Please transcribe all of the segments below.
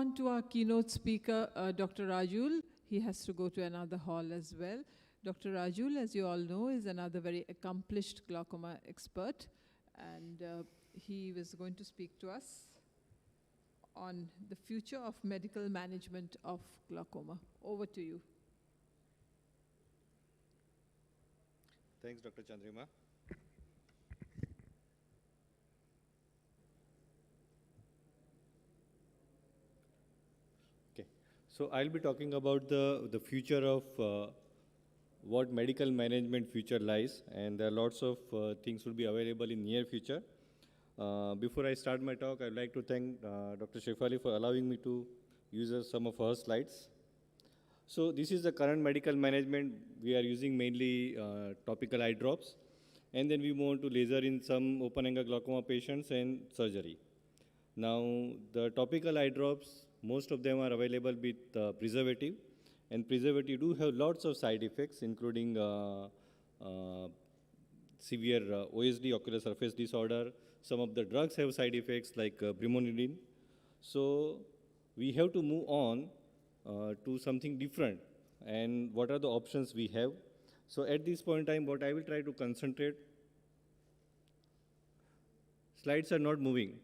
on to our keynote speaker, Dr. Rajul. He has to go to another hall as well. Dr. Rajul, as you all know, is another very accomplished glaucoma expert, and he was going to speak to us on the future of medical management of glaucoma. Over to you. Thanks, Dr. Chandrima. Okay, so I'll be talking about the future of what medical management future lies, and there are lots of things will be available in near future. Before I start my talk, I'd like to thank Dr. Shefali for allowing me to use some of her slides. So this is the current medical management. We are using mainly topical eye drops, and then we move on to laser in some open-angle glaucoma patients and surgery. Now, the topical eye drops, most of them are available with preservative, and preservative do have lots of side effects, including severe OSD, ocular surface disorder. Some of the drugs have side effects like brimonidine. So we have to move on to something different, and what are the options we have. So at this point in time, what I will try to concentrate, slides are not moving.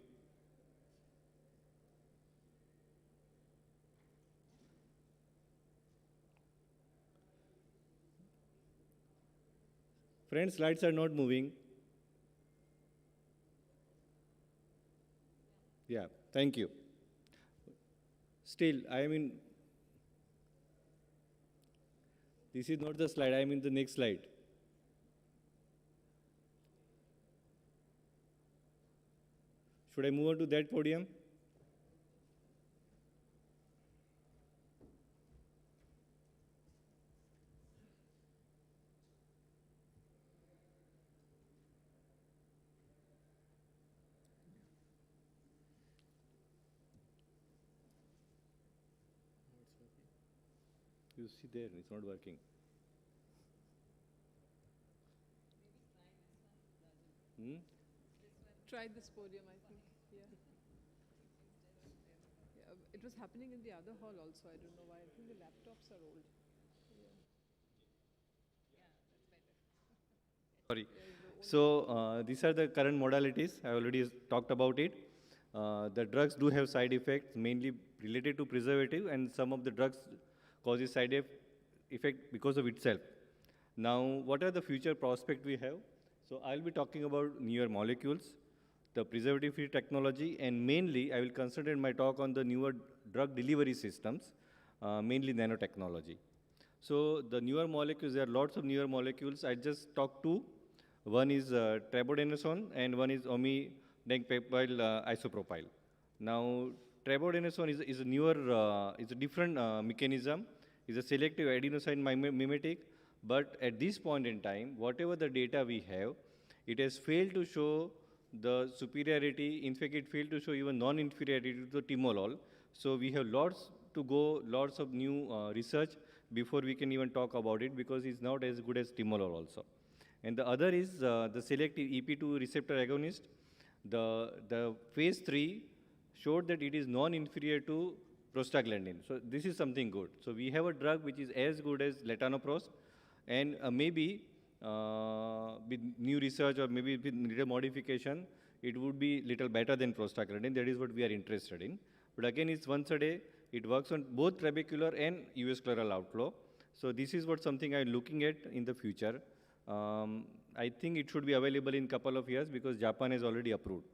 Friends, slides are not moving. Yeah, thank you. Still, I am in, this is not the slide, I am in the next slide. Should I move on to that podium? You see there, it's not working. Try this podium, I think. Yeah. It was happening in the other hall also. I don't know why. I think the laptops are old. Sorry. So these are the current modalities. I already talked about it. The drugs do have side effects, mainly related to preservative, and some of the drugs causes side effect because of itself. Now, what are the future prospects we have? So I'll be talking about newer molecules, the preservative-free technology, and mainly I will concentrate my talk on the newer drug delivery systems, mainly nanotechnology. So the newer molecules, there are lots of newer molecules. I just talked two. One is trabedonosone and one is omidengpeptyl isopropyl. Now, trabedonosone is a newer, is a different mechanism. Is a selective adenosine mimetic, but at this point in time, whatever the data we have, it has failed to show the superiority. In fact, it failed to show even non-inferiority to timolol. So we have lots to go, lots of new research before we can even talk about it, because it's not as good as timolol also. And the other is the selective EP2 receptor agonist. The phase 3 showed that it is non-inferior to prostaglandin. So this is something good. So we have a drug which is as good as latanoprost, and maybe with new research or maybe with little modification, it would be little better than prostaglandin. That is what we are interested in. But again, it's once a day. It works on both trabecular and uvascular outflow. So this is what something I'm looking at in the future. I think it should be available in couple of years because Japan has already approved.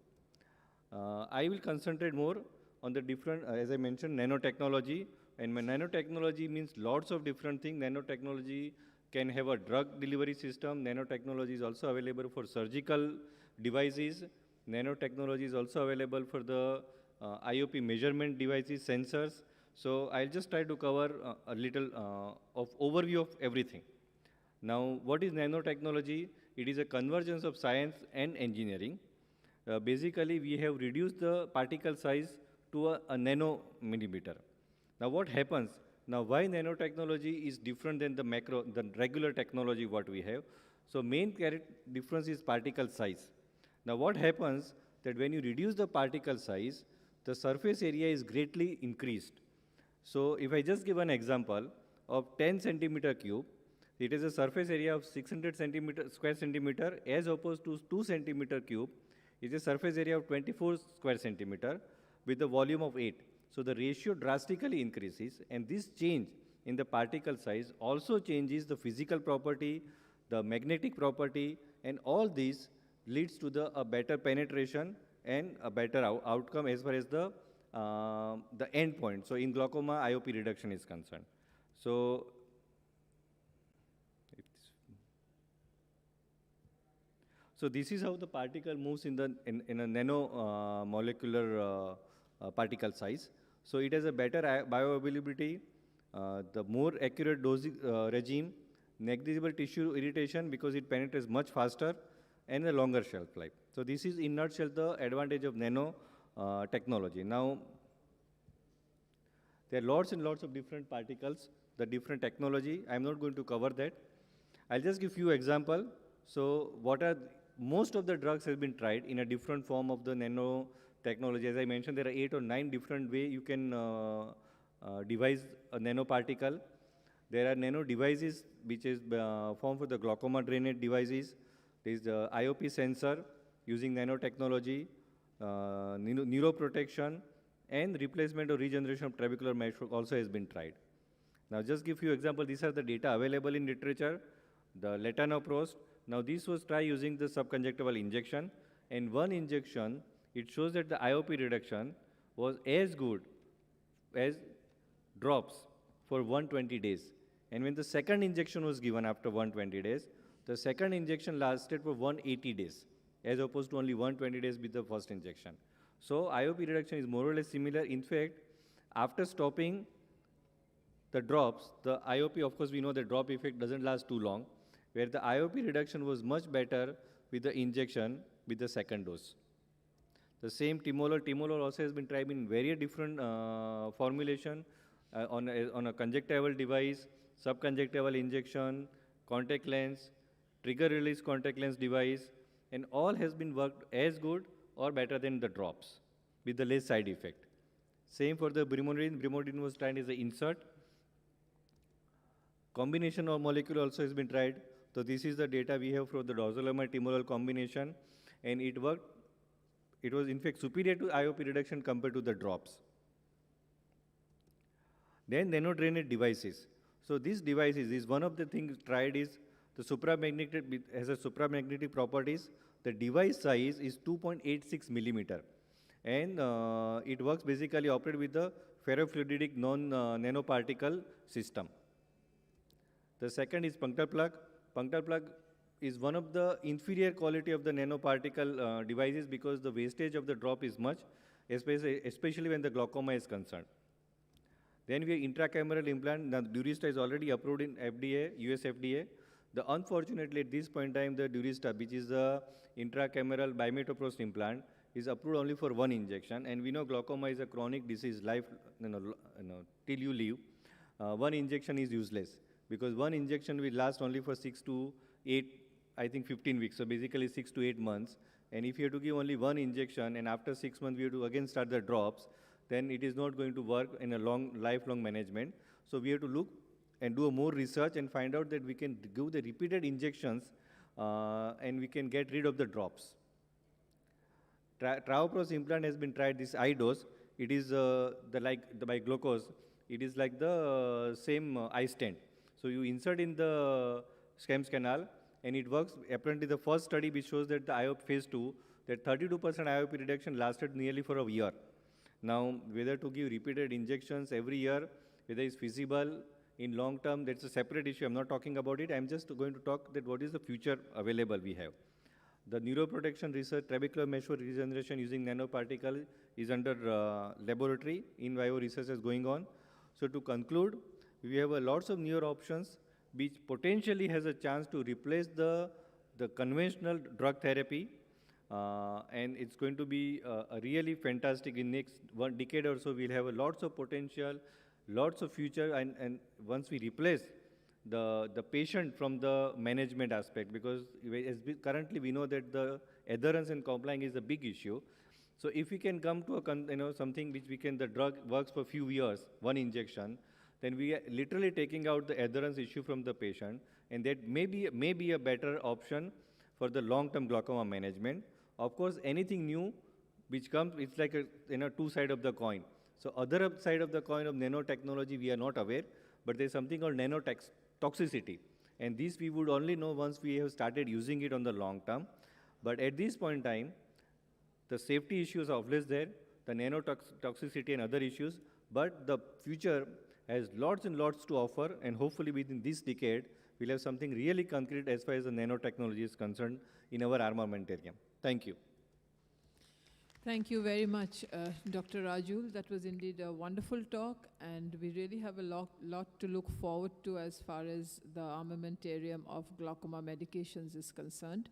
I will concentrate more on the different, as I mentioned, nanotechnology. And nanotechnology means lots of different things. Nanotechnology can have a drug delivery system. Nanotechnology is also available for surgical devices. Nanotechnology is also available for the IOP measurement devices, sensors. So I'll just try to cover a little of overview of everything. Now, what is nanotechnology? It is a convergence of science and engineering. Basically, we have reduced the particle size to a nanomillimeter. Now, what happens? Now, why nanotechnology is different than the regular technology what we have? So, main difference is particle size. Now, what happens that when you reduce the particle size, the surface area is greatly increased. So if I just give an example of 10 centimeter cube, it is a surface area of 600 square centimeter as opposed to 2 centimeter cube. It is a surface area of 24 square centimeter with a volume of 8. So the ratio drastically increases, and this change in the particle size also changes the physical property, the magnetic property, and all these leads to a better penetration and a better outcome as far as the end point. So in glaucoma, IOP reduction is concerned. So this is how the particle moves in a nano molecular particle size. So it has a better bioavailability, the more accurate dosing regime, negligible tissue irritation because it penetrates much faster, and a longer shelf life. So this is in nutshell the advantage of nano technology. Now, there are lots and lots of different particles, the different technology. I'm not going to cover that. I'll just give you example. So most of the drugs have been tried in a different form of the nano technology. As I mentioned, there are 8 or 9 different ways you can devise a nanoparticle. There are nano devices which is formed for the glaucoma drainage devices. There is the IOP sensor using nanotechnology, neuroprotection, and replacement or regeneration of trabecular mesh also has been tried. Now, just give you example. These are the data available in literature. The latanoprost. Now, this was tried using the subconjunctival injection, and one injection, it shows that the IOP reduction was as good as drops for 120 days. And when the second injection was given after 120 days, the second injection lasted for 180 days, as opposed to only 120 days with the first injection. So IOP reduction is more or less similar. In fact, after stopping the drops, the IOP, of course, we know the drop effect doesn't last too long, where the IOP reduction was much better with the injection with the second dose. The same timolol also has been tried in various different formulation on a conjunctival device, subconjunctival injection, contact lens, trigger release contact lens device, and all has been worked as good or better than the drops with the less side effect. Same for the brimonidine. Brimonidine was tried as an insert. Combination of molecule also has been tried. So this is the data we have for the dorzolamide timolol combination, and it worked. It was in fact superior to IOP reduction compared to the drops. Then nanodrainage devices. So these devices is one of the things tried is the supramagnetic, has a supramagnetic properties. The device size is 2.86 millimeter, and it works basically operate with the ferrofluidic nanoparticle system. The second is punctal plug. Punctal plug is one of the inferior quality of the nanoparticle devices because the wastage of the drop is much, especially when the glaucoma is concerned. Then we have intracameral implant. Now, Durista is already approved in FDA, US FDA. Unfortunately, at this point in time, the Durista, which is the intracameral bimetoprost implant, is approved only for one injection. And we know glaucoma is a chronic disease, till you leave. One injection is useless because one injection will last only for 6 to 8, I think 15 weeks. So basically 6 to 8 months. And if you have to give only one injection and after 6 months we have to again start the drops, then it is not going to work in a lifelong management. So we have to look and do more research and find out that we can give the repeated injections and we can get rid of the drops. Travoprost implant has been tried, this iDose. It is by glucose. It is like the same eye stent. So you insert in the Skems canal and it works. Apparently the first study which shows that the IOP phase 2, that 32% IOP reduction lasted nearly for a year. Now, whether to give repeated injections every year, whether it's feasible in long term, that's a separate issue. I'm not talking about it. I'm just going to talk that what is the future available we have. The neuroprotection research, trabecular mesh regeneration using nanoparticle is under laboratory. In vivo research is going on. So to conclude, we have lots of newer options which potentially has a chance to replace the conventional drug therapy. And it's going to be a really fantastic. In next 1 decade or so, we'll have lots of potential, lots of future, and once we replace the patient from the management aspect, because currently we know that the adherence and compliance is a big issue. So if we can come to something which the drug works for few years, one injection, then we are literally taking out the adherence issue from the patient, and that may be a better option for the long-term glaucoma management. Of course, anything new which comes, it's like two sides of the coin. So other side of the coin of nanotechnology, we are not aware, but there's something called nanotoxicity. And this we would only know once we have started using it on the long term. But at this point in time, the safety issues are always there, the nanotoxicity and other issues, but the future has lots and lots to offer, and hopefully within this decade, we'll have something really concrete as far as the nanotechnology is concerned in our armamentarium. Thank you. Thank you very much, Dr. Rajul. That was indeed a wonderful talk, and we really have a lot to look forward to as far as the armamentarium of glaucoma medications is concerned.